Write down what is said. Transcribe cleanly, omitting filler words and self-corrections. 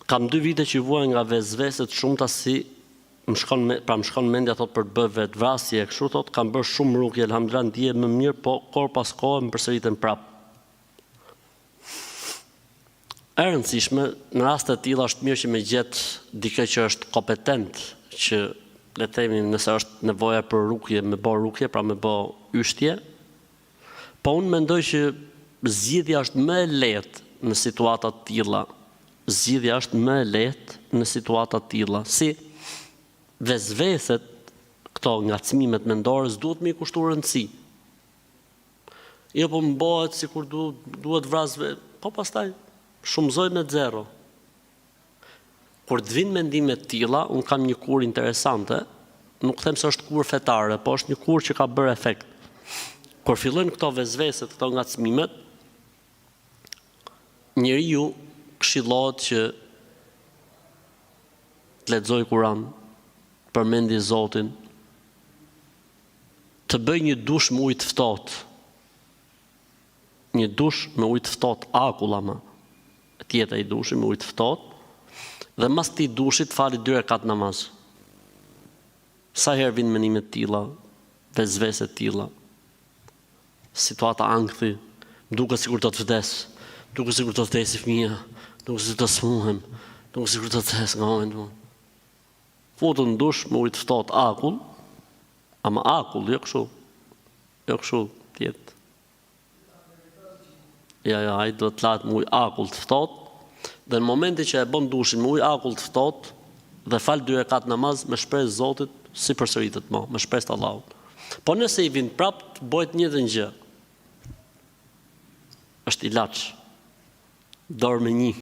Kam 2 vite që vuaj nga vezveset shumëta si më shkon mendja thot për të bërë vetvrasje, kështu thot kam bërë shumë rrugë, elhamdulillah ndihem më mirë, po kohë pas kohë më përsëriten prap. E rëndësishme, në raste të tilla është mirë që me gjet dikë që është kompetent, që le të themi nëse është nevoja për rukje, me bë rukje, pra me bë yshtje. Po unë mendoj që zgjidhja është më e lehtë në situata të tilla. Zgjidhja është më e lehtë në situata të tilla. Si vezveset, këto ngacmimet mendore s'duhet me I kushtu rëndësi. Jo po më bëhet sikur duhet vrasve, po pastaj shumëzoj me 0. Kur të vinë mendime të tilla, unë kam një kur interesante, nuk them se është kur fetare, po është një kur që ka bërë efekt. Kur fillojnë këto vezveset, këto ngacmimet, njeriu këshillohet që të lexoj Kur'an, përmendi Zotin, të bëj një dush me ujë të ftohtë. Një dush me ujë të ftohtë, akull ama. Tjetë ai dushi me ujë të ftohtë, dhe mas këtij dushit fali 2 rekat namaz. Sa herë vinë mendime të tilla, vezvese të tilla, situata ankthi, duket sikur do të vdes, duket sikur do të vdesë fëmia, duket sikur do të smuhem, duket sikur do të thes nga momentu. Futën në dush me ujë të ftohtë akull, ama akull, jo kështu tjetë. Ja, ai do të lahet me ujë akull të ftohtë, dhe në momenti që e bën dushin me ujë akull të ftohtë dhe fal 2 rekat namaz me shpresë Zotit, si përsëritet më, me shpresë të Allahut. Po nëse I vin prap, bëhet një dhe gjë. Është ilaç. Dorë me 1.